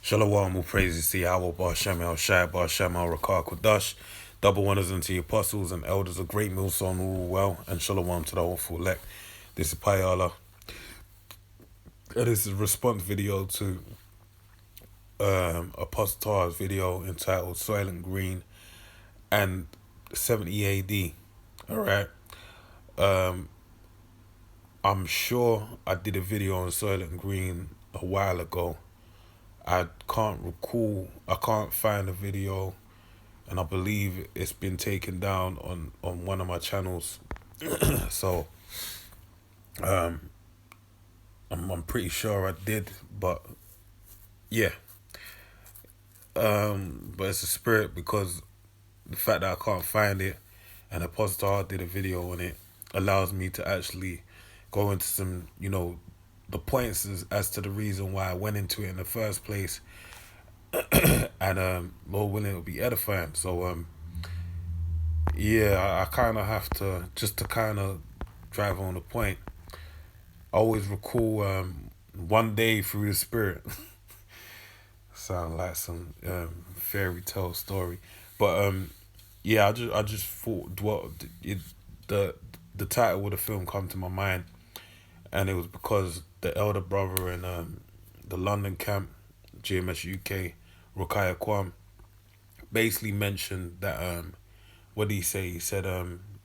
Shalom, all praises to Yahweh, Bar Shem El Shai, Bar Shem El Rakar Kodash. Double wonders unto the apostles and elders of great millstone, all well, and shalom to the whole full elect. This is Payala. This is a response video to Apostar's video entitled Soylent Green and 70 AD. Alright. I'm sure I did a video on Soylent Green a while ago. I can't recall, I can't find the video, and I believe it's been taken down on one of my channels. So I'm pretty sure I did, but yeah. But it's a spirit because the fact that I can't find it and Apostle did a video on it allows me to actually go into some, the points as to the reason why I went into it in the first place. And Lord willing, it'll be edifying. So yeah, I kind of have to, just to kind of drive on the point, I always recall one day through the spirit. Sound like some fairy tale story, but yeah, I just thought the title of the film come to my mind, and it was because the elder brother in the London camp, GMS UK, Rukiah Kwam, basically mentioned that what did he say? He said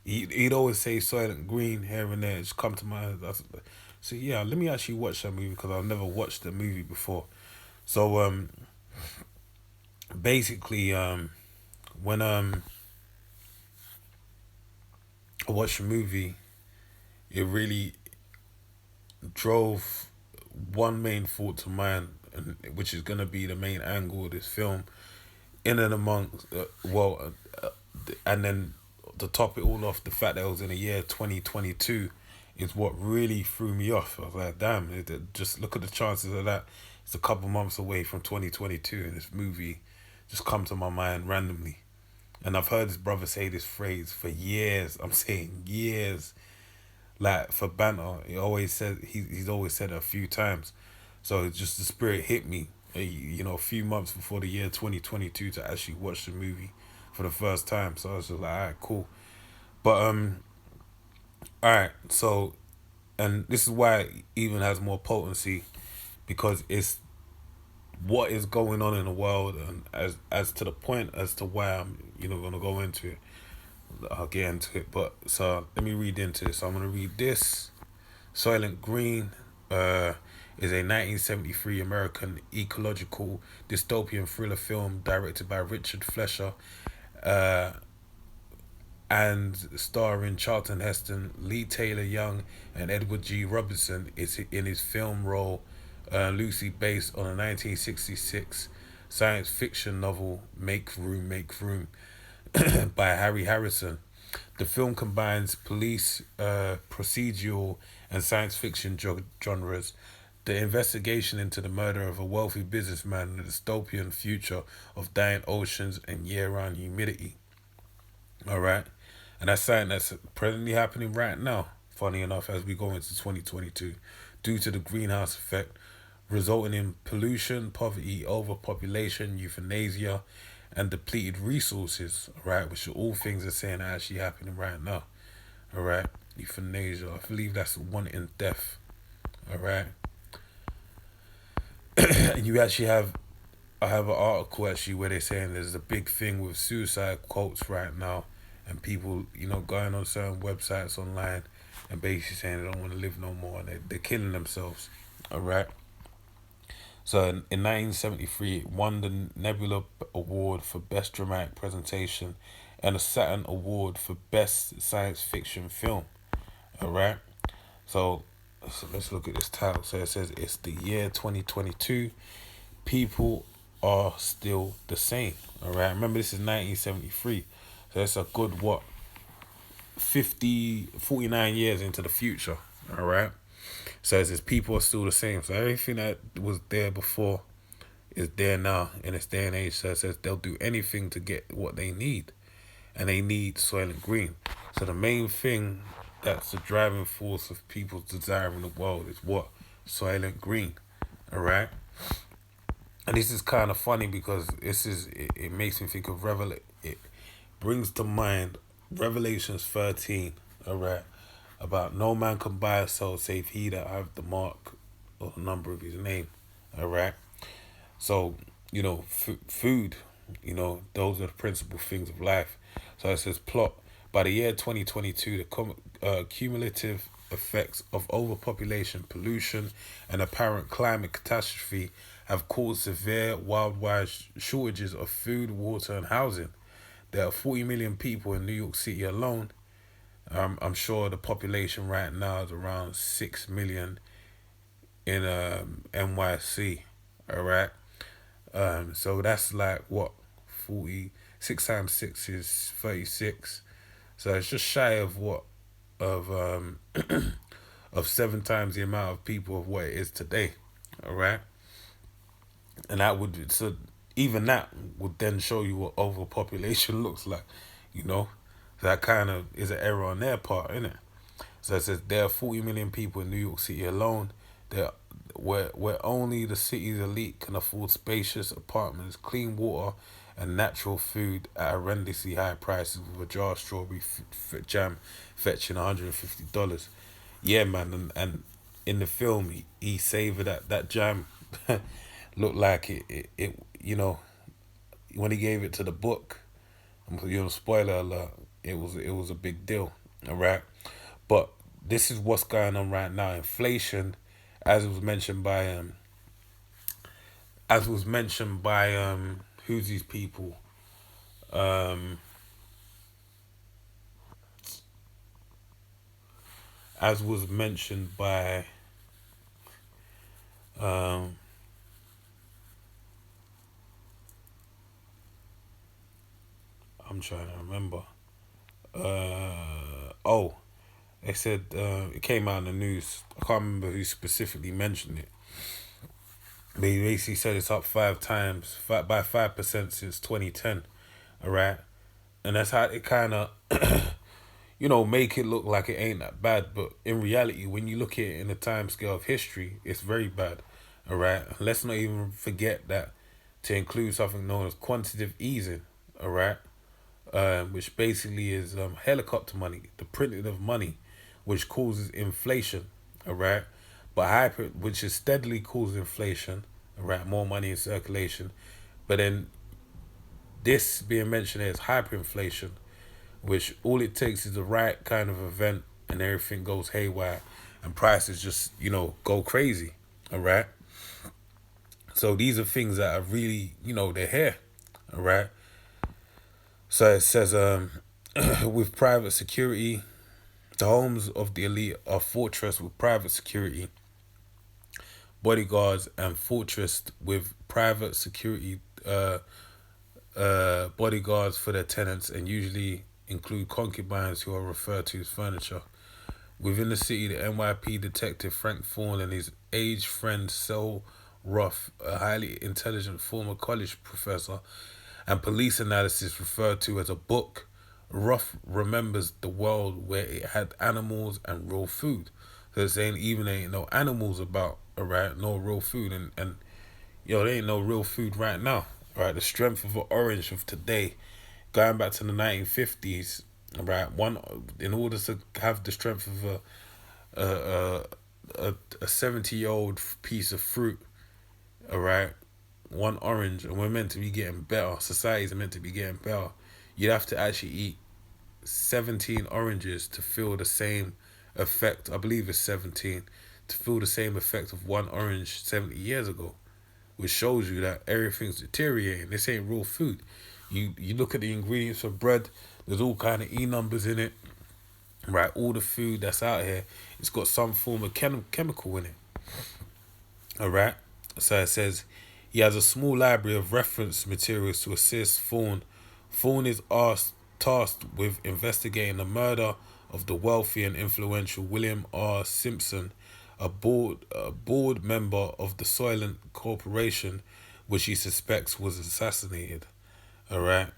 he'd always say Soylent Green here and there. It's come to my head. So yeah, let me actually watch that movie because I've never watched the movie before. So basically when I watched the movie, it really drove one main thought to mind, which is gonna be the main angle of this film. In and amongst and then to top it all off, the fact that it was in the year 2022 is what really threw me off. I was like, damn, just look at the chances of that. It's a couple months away from 2022 and this movie just come to my mind randomly. And I've heard this brother say this phrase for years. I'm saying years. Like for banter, he's always said it a few times. So it's just the spirit hit me, a few months before the year 2022 to actually watch the movie for the first time. So I was just like, alright, cool. But alright, so, and this is why it even has more potency, because it's what is going on in the world, and as to the point as to why I'm gonna go into it. I'll get into it, but so let me read into this. So I'm gonna read this. Soylent Green is a 1973 American ecological dystopian thriller film directed by Richard Fleischer and starring Charlton Heston, Lee Taylor Young, and Edward G. Robinson is in his film role, loosely based on a 1966 science fiction novel, Make Room, Make Room, by Harry Harrison. The film combines police, procedural, and science fiction genres. The investigation into the murder of a wealthy businessman and the dystopian future of dying oceans and year-round humidity. Alright? And that's something that's presently happening right now, funny enough, as we go into 2022, due to the greenhouse effect, resulting in pollution, poverty, overpopulation, euthanasia, and depleted resources, alright, which are all things are saying are actually happening right now, alright, euthanasia, I believe that's wanting death, alright, and you actually I have an article actually where they're saying there's a big thing with suicide quotes right now, and people, going on certain websites online and basically saying they don't want to live no more, and they're killing themselves, alright. So in 1973, it won the Nebula Award for Best Dramatic Presentation and a Saturn Award for Best Science Fiction Film. Alright? So let's look at this title. So it says it's the year 2022. People are still the same. Alright? Remember, this is 1973. So it's a good, 49 years into the future. Alright? So it says people are still the same. So everything that was there before is there now in this day and age. So it says they'll do anything to get what they need. And they need Soylent Green. So the main thing that's the driving force of people's desire in the world is what? Soylent Green. Alright? And this is kind of funny because it makes me think of it brings to mind Revelations 13, all right, about no man can buy or sell save he that have the mark or the number of his name, all right. So, food, those are the principal things of life. So it says plot. By the year 2022, the cumulative effects of overpopulation, pollution, and apparent climate catastrophe have caused severe worldwide shortages of food, water, and housing. There are 40 million people in New York City alone. I'm sure the population right now is around 6 million in NYC. All right. So that's like what 46 times 6 is 36. So it's just shy of what of of 7 times the amount of people of what it is today. All right. And that would so even that would then show you what overpopulation looks like, you know. So that kind of is an error on their part, isn't it? So it says there are 40 million people in New York City alone. There, where only the city's elite can afford spacious apartments, clean water, and natural food at horrendously high prices, with a jar of strawberry jam fetching $150. Yeah, man, and in the film he savored that jam. Looked like it, when he gave it to the book. Spoiler alert. It was a big deal. All right, but this is what's going on right now. Inflation, as was mentioned by who's these people? Um, as was mentioned by um, I'm trying to remember. Oh, they said it came out in the news. I can't remember who specifically mentioned it. But he basically said it's up 5 times, by 5% since 2010. All right, and that's how it kind of make it look like it ain't that bad. But in reality, when you look at it in the time scale of history, it's very bad. All right, let's not even forget that to include something known as quantitative easing. All right, which basically is helicopter money, the printing of money, which causes inflation, all right? But which is steadily causing inflation, all right? More money in circulation. But then this being mentioned as hyperinflation, which all it takes is the right kind of event and everything goes haywire and prices just, go crazy, all right? So these are things that are really, they're here, all right? So it says, with private security, the homes of the elite are fortress with private security, bodyguards, and fortress with private security bodyguards for their tenants, and usually include concubines who are referred to as furniture. Within the city, the NYP detective Frank Thorne and his aged friend Sel Roth, a highly intelligent former college professor and police analysis referred to as a book, Roth remembers the world where it had animals and real food. So it's saying even there ain't no animals about, alright, no real food, and there ain't no real food right now. Alright, the strength of an orange of today, going back to the 1950s, alright, one in order to have the strength of a 70-year-old piece of fruit, alright, one orange, and we're meant to be getting better. Societies are meant to be getting better. You'd have to actually eat 17 oranges to feel the same effect. I believe it's 17 to feel the same effect of one orange 70 years ago, which shows you that everything's deteriorating. This ain't real food. You look at the ingredients of bread. There's all kind of numbers in it. Right, all the food that's out here, it's got some form of chemical in it. All right, so it says he has a small library of reference materials to assist Thorne. Thorne is tasked with investigating the murder of the wealthy and influential William R. Simpson, a board member of the Soylent Corporation, which he suspects was assassinated. All right,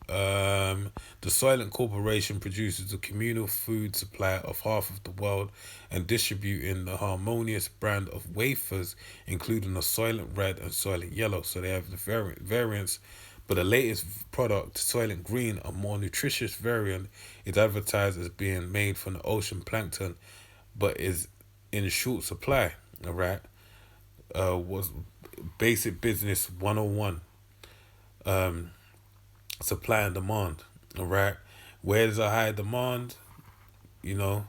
The Soylent Corporation produces a communal food supply of half of the world and distributing the harmonious brand of wafers, including the Soylent Red and Soylent Yellow. So they have the variants, but the latest product, Soylent Green, a more nutritious variant, is advertised as being made from the ocean plankton, but is in short supply. All right, was basic business 101. Supply and demand. All right, where there's a high demand, you know,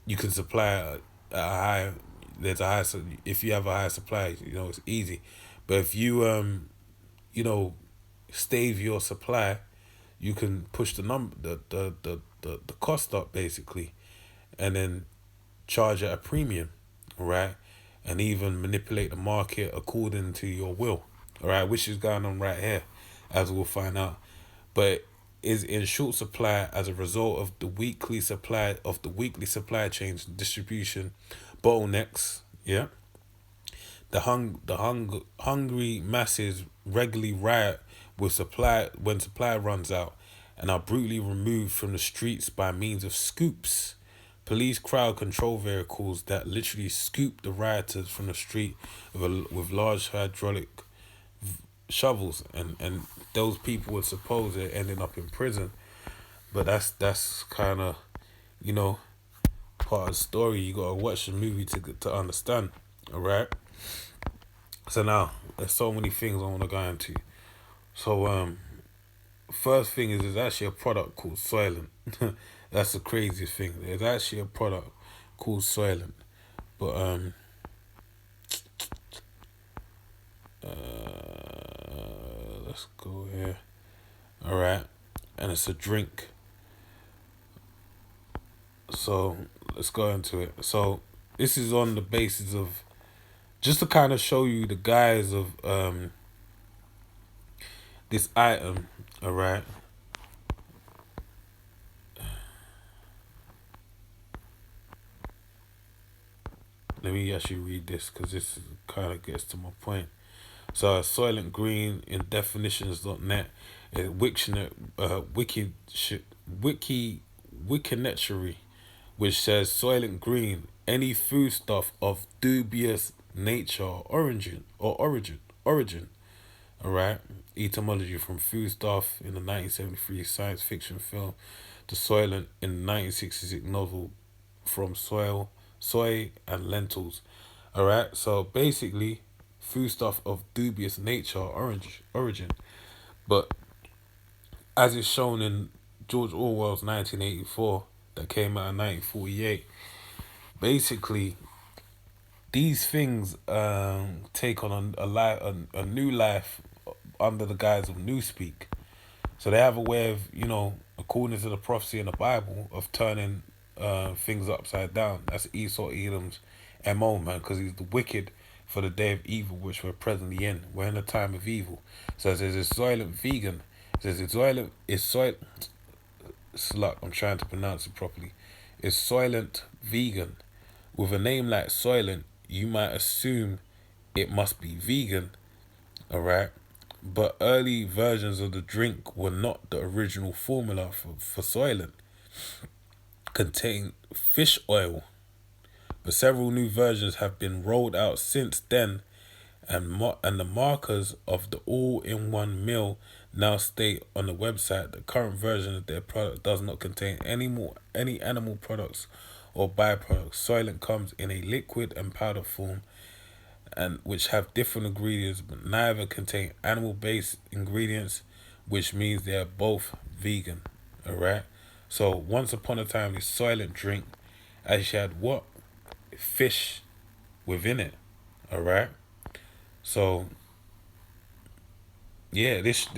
you can supply a high. There's a high. If you have a high supply, it's easy. But if you know, stave your supply, you can push the number, the cost up basically, and then charge at a premium, right? And even manipulate the market according to your will, all right? Which is going on right here, as we'll find out. But is in short supply as a result of the weekly supply chains and distribution bottlenecks. Yeah, hungry masses regularly riot with supply when supply runs out, and are brutally removed from the streets by means of scoops. Police crowd control vehicles that literally scoop the rioters from the street with large hydraulic shovels, and those people were supposed to ending up in prison. But that's kind of, you know part of the story. You gotta watch the movie to understand. All right. So now there's so many things I want to go into. So first thing is there's actually a product called Soylent. That's the craziest thing. There's actually a product called Soylent, but let's go here. All right, and it's a drink. So let's go into it. So this is on the basis of just to kind of show you the guise of this item. All right. Let me actually read this because this kind of gets to my point. So Soylent Green in definitions.net, Wiktionary, Wikinetary, which says Soylent Green, any foodstuff of dubious nature origin. All right. Etymology from foodstuff in the 1973 science fiction film, to Soylent in the 1966 novel From Soy and Lentils. All right. So basically, foodstuff of dubious nature origin. But as is shown in George Orwell's 1984 that came out in 1948, basically these things take on a new life under the guise of newspeak. So they have a way of, according to the prophecy in the Bible, of turning things upside down. That's Esau Edom's MO, man, because he's the wicked for the day of evil which we're presently in. We're in a time of evil. So it says it's Soylent vegan. It says it's Soylent slut. I'm trying to pronounce it properly. It's Soylent vegan. With a name like Soylent, you might assume it must be vegan, alright? But early versions of the drink were not the original formula for Soylent. Contained fish oil. But several new versions have been rolled out since then, and the markers of the all-in-one meal now state on the website the current version of their product does not contain any animal products or byproducts. Soylent comes in a liquid and powder form, and which have different ingredients, but neither contain animal-based ingredients, which means they are both vegan. All right. So once upon a time, this Soylent drink actually had what? Fish within it. All right. So yeah, this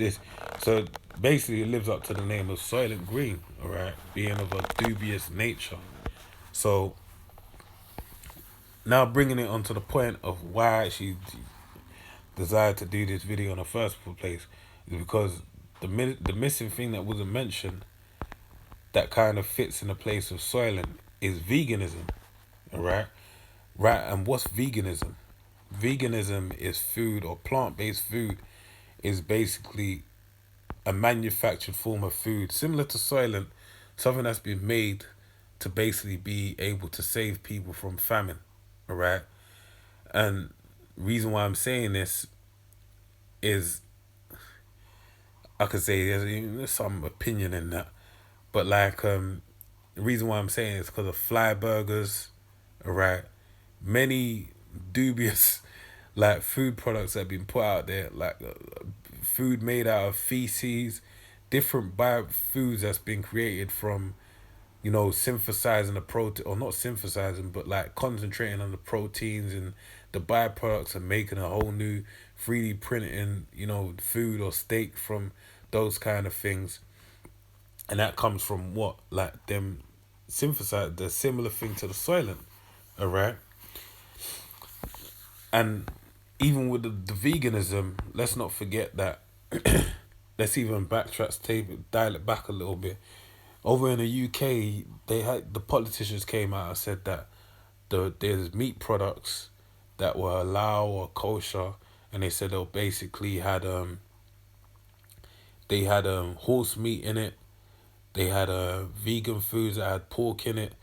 so basically it lives up to the name of Soylent Green. All right, being of a dubious nature. So now bringing it onto the point of why she desired to do this video in the first place is because the missing thing that wasn't mentioned that kind of fits in the place of Soylent is veganism. All right, right. And what's veganism? Veganism is food, or plant-based food is basically a manufactured form of food, similar to Soylent, something that's been made to basically be able to save people from famine. All right. And reason why I'm saying this is I could say there's some opinion in that, but like the reason why I'm saying it is because of fly burgers, all right. Many dubious like food products that have been put out there, like food made out of feces, different bio foods that's been created from synthesizing the protein, or not synthesizing, but like concentrating on the proteins and the byproducts and making a whole new 3D printing, food or steak from those kind of things. And that comes from what? Like them synthesize the similar thing to the Soylent, all right? And even with the veganism, let's not forget that let's even backtrack, dial it back a little bit. Over in the UK, the politicians came out and said that there's meat products that were halal or kosher, and they said they had horse meat in it. They had vegan foods that had pork in it,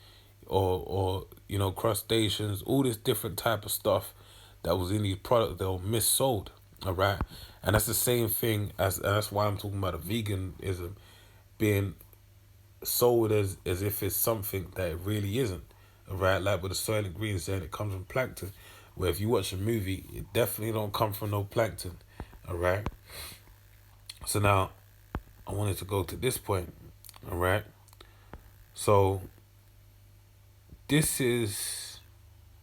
or crustaceans, all this different type of stuff that was in these products that were missold. All right, and that's the same thing and that's why I'm talking about a veganism being sold as if it's something that it really isn't. Right, like with the Soylent Green saying it comes from plankton. Where if you watch a movie, it definitely don't come from no plankton. Alright. So now I wanted to go to this point. Alright. So this is